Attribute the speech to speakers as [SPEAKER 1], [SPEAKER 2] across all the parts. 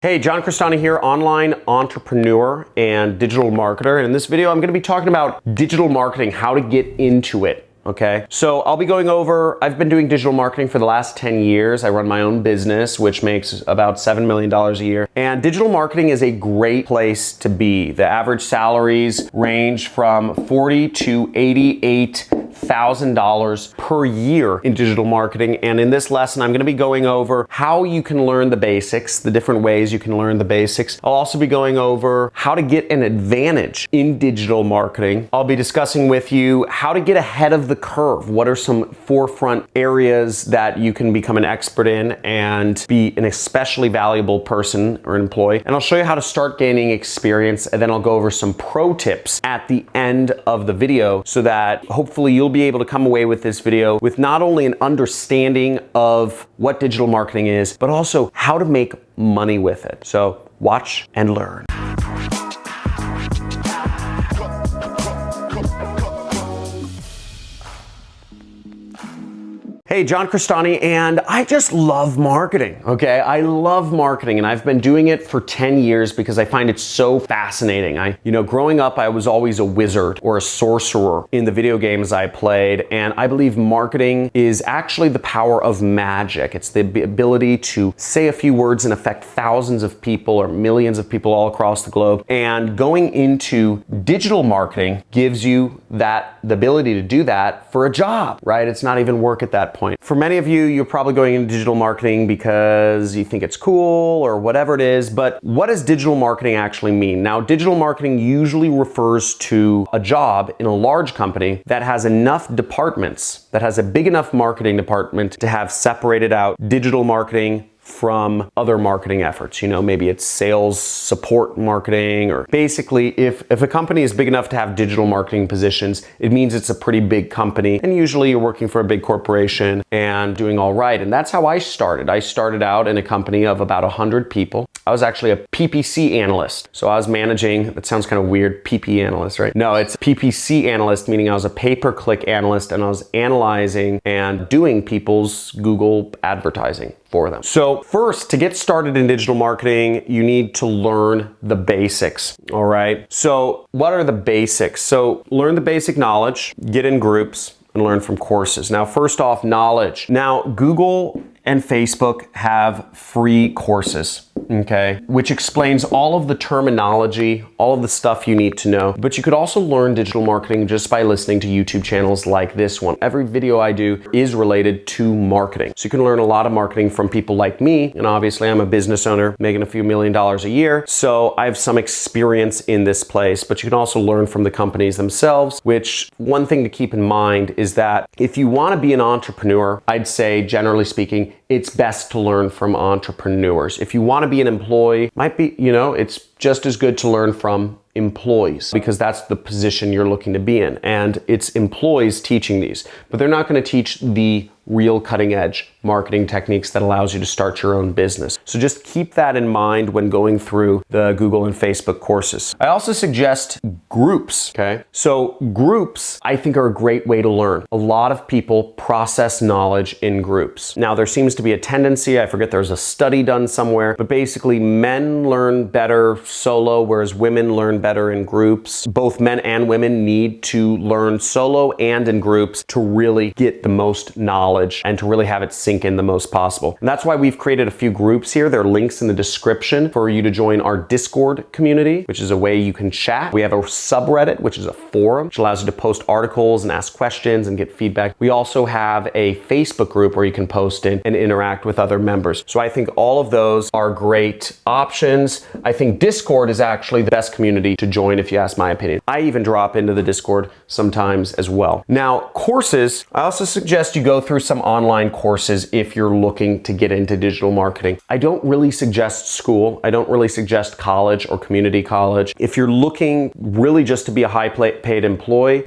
[SPEAKER 1] Hey, John Crestani here, online entrepreneur and digital marketer. And in this video, I'm going to be talking about digital marketing, how to get into it. Okay, so I'll be going over, I've been doing digital marketing for the last 10 years. I run my own business, which makes about $7 million a year. And digital marketing is a great place to be. The average salaries range from $40,000 to $88,000 per year in digital marketing. And in this lesson, I'm going to be going over how you can learn the basics, the different ways you can learn the basics. I'll also be going over how to get an advantage in digital marketing. I'll be discussing with you how to get ahead of the curve. What are some forefront areas that you can become an expert in and be an especially valuable person or employee? And I'll show you how to start gaining experience, and then I'll go over some pro tips at the end of the video so that hopefully you'll be able to come away with this video with not only an understanding of what digital marketing is, but also how to make money with it. So watch and learn. Hey, John Crestani, and I just love marketing, okay? I love marketing, and I've been doing it for 10 years because I find it so fascinating. Growing up, I was always a wizard or a sorcerer in the video games I played, and I believe marketing is actually the power of magic. It's the ability to say a few words and affect thousands of people or millions of people all across the globe. And going into digital marketing gives you the ability to do that for a job, right? It's not even work at that point. For many of you, you're probably going into digital marketing because you think it's cool or whatever it is, but what does digital marketing actually mean? Now, digital marketing usually refers to a job in a large company that has enough departments, that has a big enough marketing department to have separated out digital marketing from other marketing efforts. Maybe it's sales support marketing, or basically if a company is big enough to have digital marketing positions, it means it's a pretty big company, and usually you're working for a big corporation and doing all right. And that's how I started. I started out in a company of about 100 people. I was actually a PPC analyst. So I was managing, that sounds kind of weird, PP analyst, right? No, it's PPC analyst, meaning I was a pay-per-click analyst, and I was analyzing and doing people's Google advertising for them. So first, to get started in digital marketing, you need to learn the basics, all right? So what are the basics? So learn the basic knowledge, get in groups, and learn from courses. Now, first off, knowledge. Now, Google and Facebook have free courses, okay, which explains all of the terminology, all of the stuff you need to know. But you could also learn digital marketing just by listening to YouTube channels like this one. Every video I do is related to marketing. So you can learn a lot of marketing from people like me. And obviously I'm a business owner making a few $1 million a year. So I have some experience in this place, but you can also learn from the companies themselves, which one thing to keep in mind is that if you want to be an entrepreneur, I'd say generally speaking, it's best to learn from entrepreneurs. If you want to be an employee, it's just as good to learn from employees because that's the position you're looking to be in. And it's employees teaching these, but they're not going to teach the real cutting edge marketing techniques that allows you to start your own business. So just keep that in mind when going through the Google and Facebook courses. I also suggest groups, okay? So groups, I think, are a great way to learn. A lot of people process knowledge in groups. Now, there seems to be a tendency, I forget there's a study done somewhere, but basically men learn better solo, whereas women learn better in groups. Both men and women need to learn solo and in groups to really get the most knowledge and to really have it sink in the most possible. And that's why we've created a few groups here. There are links in the description for you to join our Discord community, which is a way you can chat. We have a subreddit, which is a forum, which allows you to post articles and ask questions and get feedback. We also have a Facebook group where you can post in and interact with other members. So I think all of those are great options. I think Discord is actually the best community to join if you ask my opinion. I even drop into the Discord sometimes as well. Now, courses, I also suggest you go through some online courses if you're looking to get into digital marketing. I don't really suggest school. I don't really suggest college or community college. If you're looking really just to be a high paid employee,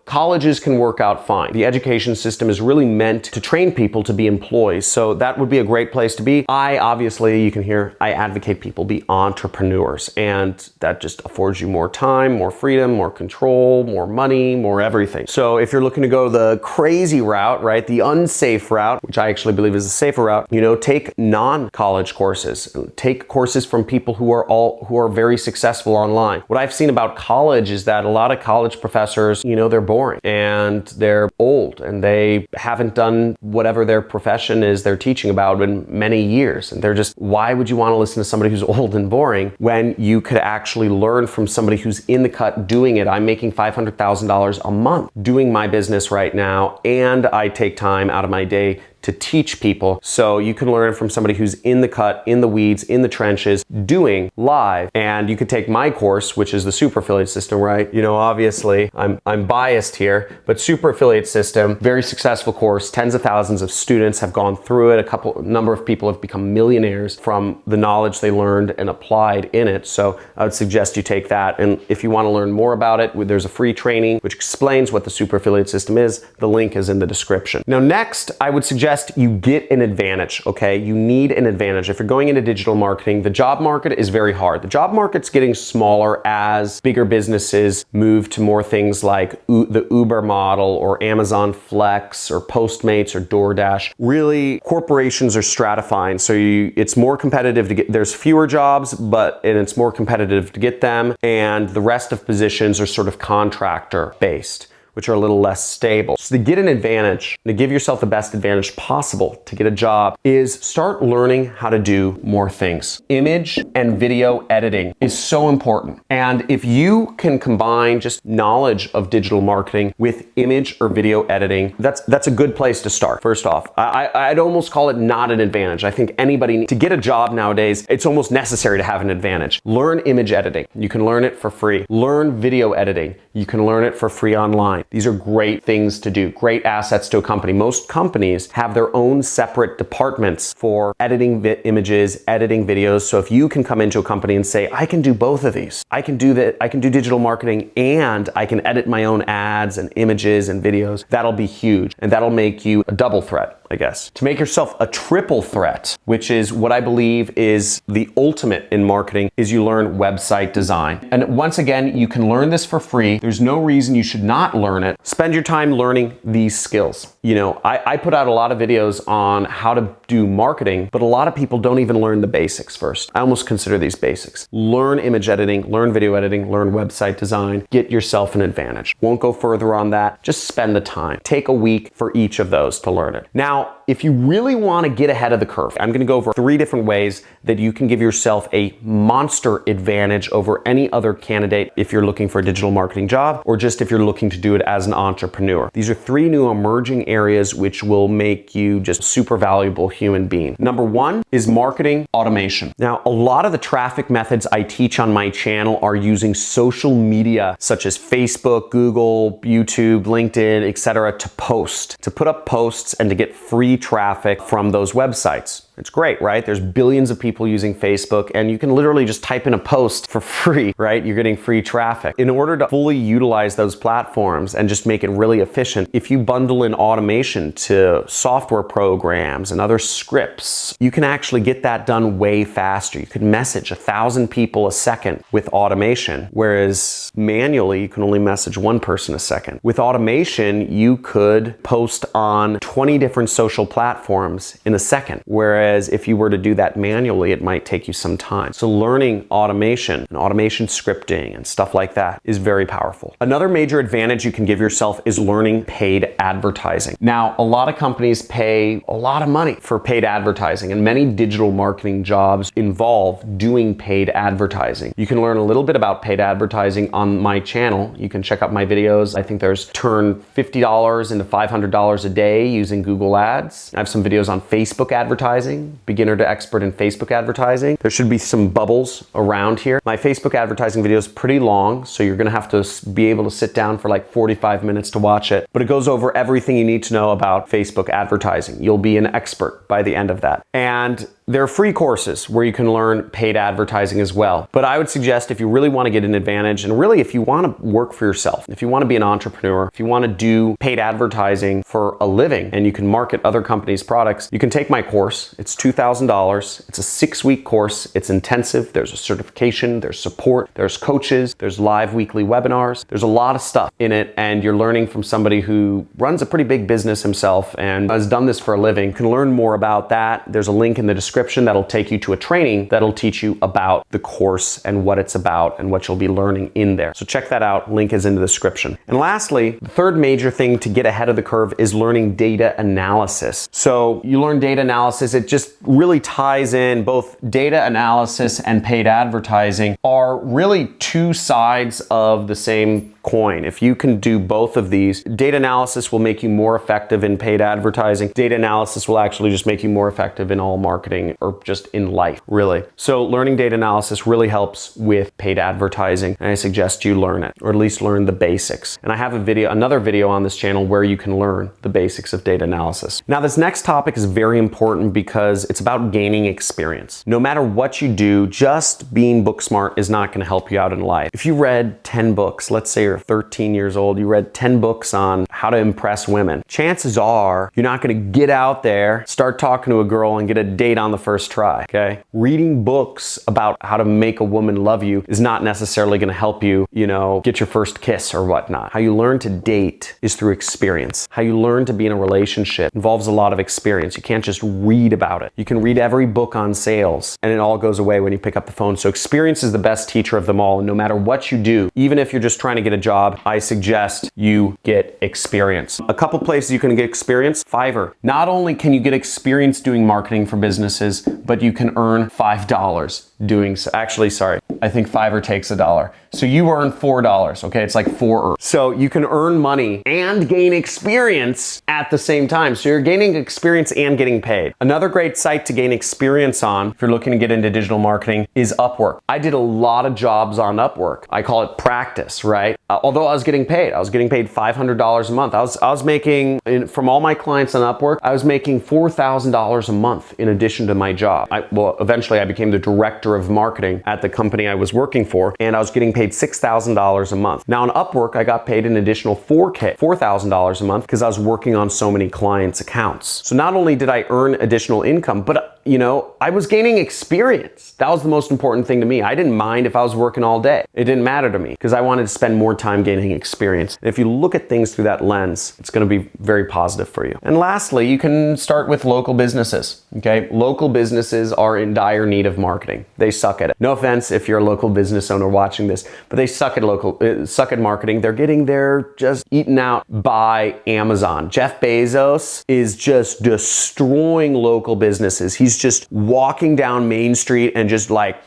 [SPEAKER 1] colleges can work out fine. The education system is really meant to train people to be employees, so that would be a great place to be. Obviously, you can hear, I advocate people be entrepreneurs, and that just affords you more time, more freedom, more control, more money, more everything. So if you're looking to go the crazy route, right, the unsafe route, which I actually believe is a safer route, take non-college courses. Take courses from people who are very successful online. What I've seen about college is that a lot of college professors, they're boring and they're old and they haven't done whatever their profession is they're teaching about in many years. And they're just, why would you want to listen to somebody who's old and boring when you could actually learn from somebody who's in the cut doing it? I'm making $500,000 a month doing my business right now, and I take time out of my day to teach people. So you can learn from somebody who's in the cut, in the weeds, in the trenches, doing live. And you could take my course, which is the Super Affiliate System, right? Obviously I'm biased here, but Super Affiliate System, very successful course. Tens of thousands of students have gone through it. A number of people have become millionaires from the knowledge they learned and applied in it. So I would suggest you take that. And if you want to learn more about it, there's a free training which explains what the Super Affiliate System is. The link is in the description. Now, next, I would suggest you get an advantage, okay? You need an advantage. If you're going into digital marketing, the job market is very hard. The job market's getting smaller as bigger businesses move to more things like the Uber model or Amazon Flex or Postmates or DoorDash. Really, corporations are stratifying, so it's more competitive to get, there's fewer jobs, and it's more competitive to get them, and the rest of positions are sort of contractor based, which are a little less stable. So to get an advantage, to give yourself the best advantage possible to get a job, is start learning how to do more things. Image and video editing is so important. And if you can combine just knowledge of digital marketing with image or video editing, that's a good place to start. First off, I'd almost call it not an advantage. I think anybody, to get a job nowadays, it's almost necessary to have an advantage. Learn image editing. You can learn it for free. Learn video editing. You can learn it for free online. These are great things to do, great assets to a company. Most companies have their own separate departments for editing images, editing videos. So if you can come into a company and say, I can do both of these. I can do digital marketing and I can edit my own ads and images and videos. That'll be huge. And that'll make you a double threat, I guess. To make yourself a triple threat, which is what I believe is the ultimate in marketing, is you learn website design. And once again, you can learn this for free. There's no reason you should not learn it. Spend your time learning these skills. I put out a lot of videos on how to do marketing, but a lot of people don't even learn the basics first. I almost consider these basics. Learn image editing, learn video editing, learn website design, get yourself an advantage. Won't go further on that. Just spend the time. Take a week for each of those to learn it. Now, if you really want to get ahead of the curve, I'm going to go over 3 different ways that you can give yourself a monster advantage over any other candidate if you're looking for a digital marketing job or just if you're looking to do it as an entrepreneur. These are 3 new emerging areas which will make you just a super valuable human being. Number 1 is marketing automation. Now, a lot of the traffic methods I teach on my channel are using social media such as Facebook, Google, YouTube, LinkedIn, etc. to put up posts and to get free traffic from those websites. It's great, right? There's billions of people using Facebook and you can literally just type in a post for free, right? You're getting free traffic. In order to fully utilize those platforms and just make it really efficient, if you bundle in automation to software programs and other scripts, you can actually get that done way faster. You could message 1,000 people a second with automation, whereas manually you can only message 1 person a second. With automation, you could post on 20 different social platforms in a second, whereas if you were to do that manually, it might take you some time. So learning automation and automation scripting and stuff like that is very powerful. Another major advantage you can give yourself is learning paid advertising. Now, a lot of companies pay a lot of money for paid advertising, and many digital marketing jobs involve doing paid advertising. You can learn a little bit about paid advertising on my channel. You can check out my videos. I think there's turn $50 into $500 a day using Google Ads. I have some videos on Facebook advertising, beginner to expert in Facebook advertising. There should be some bubbles around here. My Facebook advertising video is pretty long, so you're gonna have to be able to sit down for like 45 minutes to watch it, but it goes over everything you need to know about Facebook advertising. You'll be an expert by the end of that. And There are free courses where you can learn paid advertising as well. But I would suggest if you really want to get an advantage, and really if you want to work for yourself, if you want to be an entrepreneur, if you want to do paid advertising for a living and you can market other companies' products, you can take my course. It's $2,000. It's a 6-week course. It's intensive. There's a certification, there's support, there's coaches, there's live weekly webinars. There's a lot of stuff in it, and you're learning from somebody who runs a pretty big business himself and has done this for a living. You can learn more about that. There's a link in the description that'll take you to a training that'll teach you about the course and what it's about and what you'll be learning in there. So check that out. Link is in the description. And lastly, the third major thing to get ahead of the curve is learning data analysis. So you learn data analysis. It just really ties in. Both data analysis and paid advertising are really two sides of the same coin. If you can do both of these, data analysis will make you more effective in paid advertising. Data analysis will actually just make you more effective in all marketing or just in life, really. So learning data analysis really helps with paid advertising, and I suggest you learn it, or at least learn the basics. And I have another video on this channel where you can learn the basics of data analysis. Now, this next topic is very important because it's about gaining experience. No matter what you do, just being book smart is not going to help you out in life. If you read 10 books, let's say you're 13 years old, you read 10 books on how to impress women, chances are you're not going to get out there, start talking to a girl and get a date on the first try, okay? Reading books about how to make a woman love you is not necessarily going to help you, get your first kiss or whatnot. How you learn to date is through experience. How you learn to be in a relationship involves a lot of experience. You can't just read about it. You can read every book on sales and it all goes away when you pick up the phone. So experience is the best teacher of them all. And no matter what you do, even if you're just trying to get a job, I suggest you get experience. A couple places you can get experience. Fiverr. Not only can you get experience doing marketing for businesses, but you can earn $5 doing so. Actually, sorry, I think Fiverr takes $1. So you earn $4, okay? It's like 4. So you can earn money and gain experience at the same time. So you're gaining experience and getting paid. Another great site to gain experience on, if you're looking to get into digital marketing, is Upwork. I did a lot of jobs on Upwork. I call it practice, right? Although I was getting paid $500 a month. I was making, from all my clients on Upwork, I was making $4,000 a month in addition to my job. Eventually I became the director of marketing at the company I was working for, and I was getting paid $6,000 a month. Now on Upwork, I got paid an additional $4,000 a month because I was working on so many clients' accounts. So not only did I earn additional income, but I was gaining experience. That was the most important thing to me. I didn't mind if I was working all day. It didn't matter to me because I wanted to spend more time gaining experience. And if you look at things through that lens, it's going to be very positive for you. And lastly, you can start with local businesses. Okay, local businesses are in dire need of marketing. They suck at it. No offense if you're a local business owner watching this, but they suck at marketing. They're just eaten out by Amazon. Jeff Bezos is just destroying local businesses. He's just walking down Main Street and just like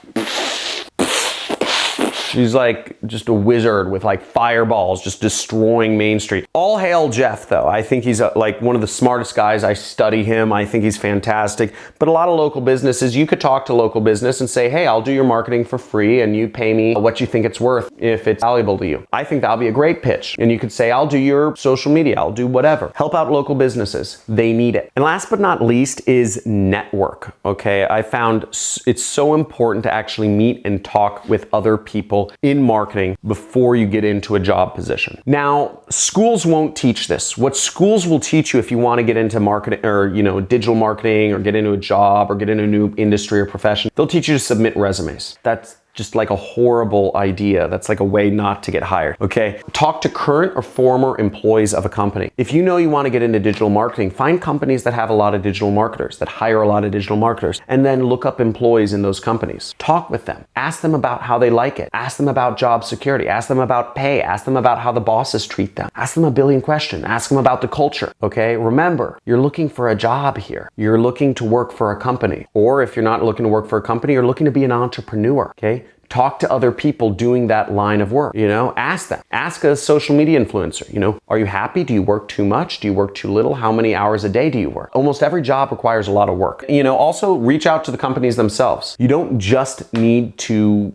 [SPEAKER 1] She's like just a wizard with like fireballs just destroying Main Street. All hail Jeff though. I think he's like one of the smartest guys. I study him. I think he's fantastic. But a lot of local businesses, you could talk to local business and say, hey, I'll do your marketing for free and you pay me what you think it's worth if it's valuable to you. I think that'll be a great pitch. And you could say, I'll do your social media. I'll do whatever. Help out local businesses. They need it. And last but not least is network. Okay. I found it's so important to actually meet and talk with other people in marketing before you get into a job position. Now, schools won't teach this. What schools will teach you if you want to get into marketing or, digital marketing or get into a job or get into a new industry or profession, they'll teach you to submit resumes. That's just like a horrible idea. That's like a way not to get hired, okay? Talk to current or former employees of a company. If you know you want to get into digital marketing, find companies that have a lot of digital marketers, that hire a lot of digital marketers, and then look up employees in those companies. Talk with them. Ask them about how they like it. Ask them about job security. Ask them about pay. Ask them about how the bosses treat them. Ask them a billion questions. Ask them about the culture, okay? Remember, you're looking for a job here. You're looking to work for a company. Or if you're not looking to work for a company, you're looking to be an entrepreneur, okay? Talk to other people doing that line of work, ask them. Ask a social media influencer, are you happy? Do you work too much? Do you work too little? How many hours a day do you work? Almost every job requires a lot of work. Also reach out to the companies themselves. You don't just need to,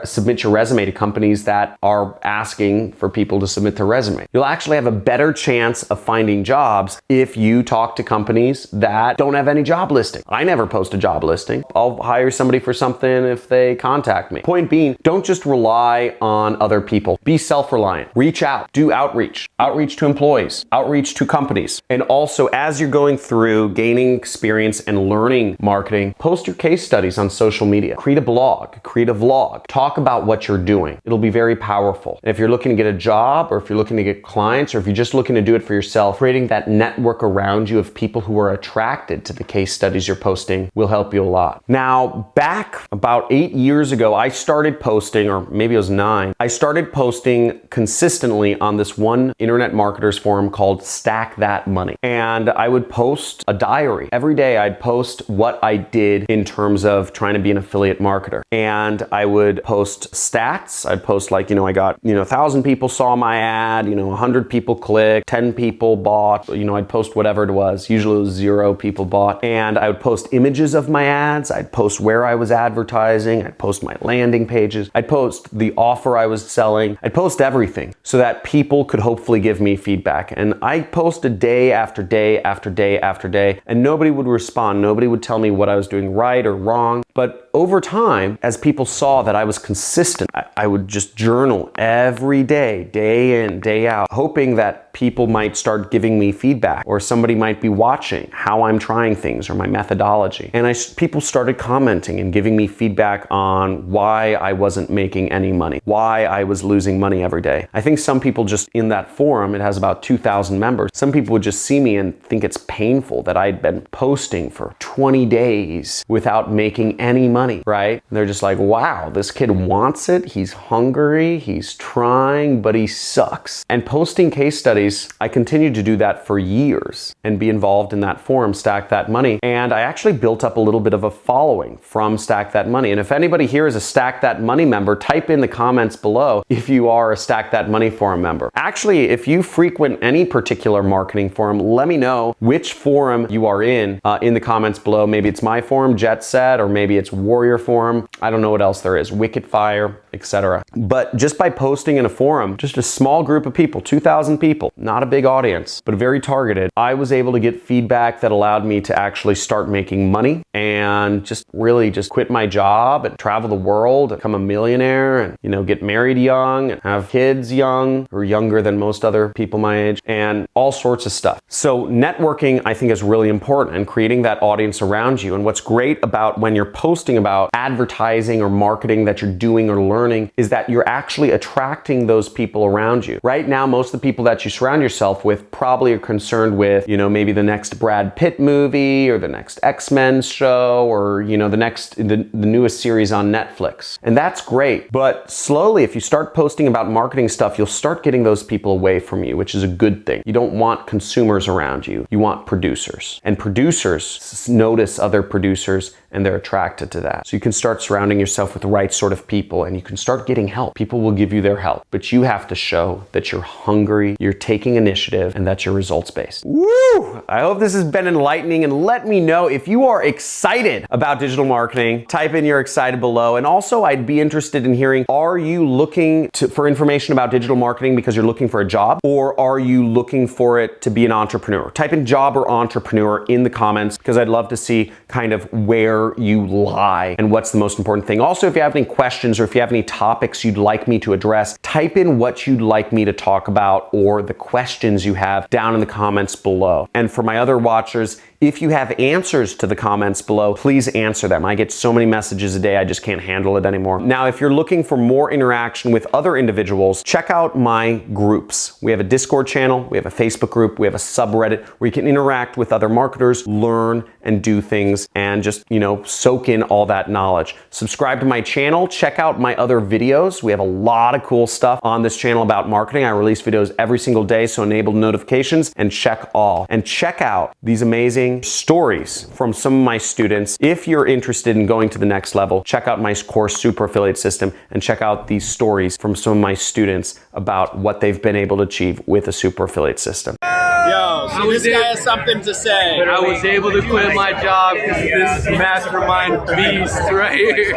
[SPEAKER 1] submit your resume to companies that are asking for people to submit their resume. You'll actually have a better chance of finding jobs if you talk to companies that don't have any job listing. I never post a job listing. I'll hire somebody for something if they contact me. Point being, don't just rely on other people. Be self-reliant. Reach out. Do outreach. Outreach to employees. Outreach to companies. And also, as you're going through gaining experience and learning marketing, post your case studies on social media. Create a blog. Create a vlog. Talk about what you're doing. It'll be very powerful. And if you're looking to get a job, or if you're looking to get clients, or if you're just looking to do it for yourself, creating that network around you of people who are attracted to the case studies you're posting will help you a lot. Now, back about 8 years ago, I started posting, or maybe it was 9, I started posting consistently on this one internet marketers forum called Stack That Money. And I would post a diary. Every day I'd post what I did in terms of trying to be an affiliate marketer. And I would post stats. I'd post like, I got, 1,000 people saw my ad, 100 people clicked, 10 people bought, I'd post whatever it was. Usually it was 0 people bought. And I would post images of my ads. I'd post where I was advertising. I'd post my landing pages. I'd post the offer I was selling. I'd post everything so that people could hopefully give me feedback. And I posted day after day after day after day, and nobody would respond. Nobody would tell me what I was doing right or wrong. But over time, as people saw that I was consistent, I would just journal every day, day in, day out, hoping that people might start giving me feedback, or somebody might be watching how I'm trying things or my methodology. And people started commenting and giving me feedback on why I wasn't making any money, why I was losing money every day. I think some people just in that forum, it has about 2,000 members, some people would just see me and think it's painful that I'd been posting for 20 days without making any money, right? And they're just like, wow, this kid wants it. He's hungry. He's trying, but he sucks. And posting case studies, I continued to do that for years and be involved in that forum, Stack That Money. And I actually built up a little bit of a following from Stack That Money. And if anybody here is a Stack That Money member, type in the comments below if you are a Stack That Money forum member. Actually, if you frequent any particular marketing forum, let me know which forum you are in the comments below. Maybe it's my forum, Jet Set, or maybe it's Warrior Forum. I don't know what else there is, Wicked Fire, etc. But just by posting in a forum, just a small group of people, 2,000 people, not a big audience, but very targeted, I was able to get feedback that allowed me to actually start making money and just really just quit my job and travel the world, become a millionaire, and get married young and have kids young or younger than most other people my age, and all sorts of stuff. So networking, I think, is really important, and creating that audience around you. And what's great about when you're posting about advertising or marketing that you're doing or learning is that you're actually attracting those people around you. Right now, most of the people that you surround yourself with probably are concerned with, maybe the next Brad Pitt movie or the next X-Men show, or, the newest series on Netflix. And that's great. But slowly, if you start posting about marketing stuff, you'll start getting those people away from you, which is a good thing. You don't want consumers around you. You want producers. And producers notice other producers and they're attracted to that. So you can start surrounding yourself with the right sort of people, and you can start getting help. People will give you their help, but you have to show that you're hungry, you're taking initiative, and that you're results-based. Woo! I hope this has been enlightening, and let me know if you are excited about digital marketing. Type in you're excited below. And also, I'd be interested in hearing, are you looking for information about digital marketing because you're looking for a job, or are you looking for it to be an entrepreneur? Type in job or entrepreneur in the comments, because I'd love to see kind of where you lie and what's the most important thing. Also, if you have any questions or if you have any topics you'd like me to address, type in what you'd like me to talk about or the questions you have down in the comments below. And for my other watchers, if you have answers to the comments below, please answer them. I get so many messages a day, I just can't handle it anymore. Now, if you're looking for more interaction with other individuals, check out my groups. We have a Discord channel, we have a Facebook group, we have a subreddit where you can interact with other marketers, learn and do things, and just, soak in all that knowledge. Subscribe to my channel, check out my other videos. We have a lot of cool stuff on this channel about marketing. I release videos every single day, so enable notifications and check all. And check out these amazing stories from some of my students. If you're interested in going to the next level, check out my course, Super Affiliate System, and check out these stories from some of my students about what they've been able to achieve with a super affiliate system.
[SPEAKER 2] Yo, so this guy has something to say.
[SPEAKER 3] I was able to quit my job because of this mastermind beast right here.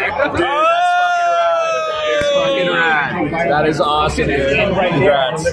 [SPEAKER 2] Fucking rad. That is awesome, dude. Congrats.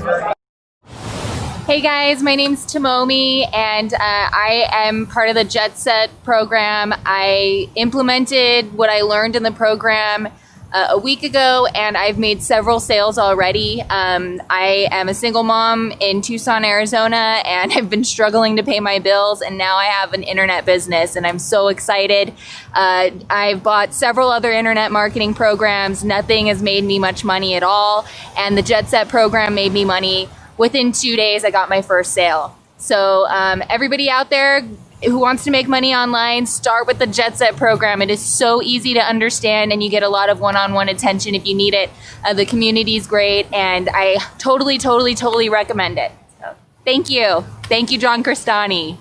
[SPEAKER 4] Hey guys, my name's Tomomi and I am part of the Jet Set program. I implemented what I learned in the program a week ago and I've made several sales already. I am a single mom in Tucson, Arizona, and I've been struggling to pay my bills, and now I have an internet business and I'm so excited. I've bought several other internet marketing programs. Nothing has made me much money at all, and the Jet Set program made me money. Within 2 days, I got my first sale. So everybody out there who wants to make money online, start with the Jet Set program. It is so easy to understand and you get a lot of one-on-one attention if you need it. The community is great and I totally recommend it. So, thank you. Thank you, John Crestani.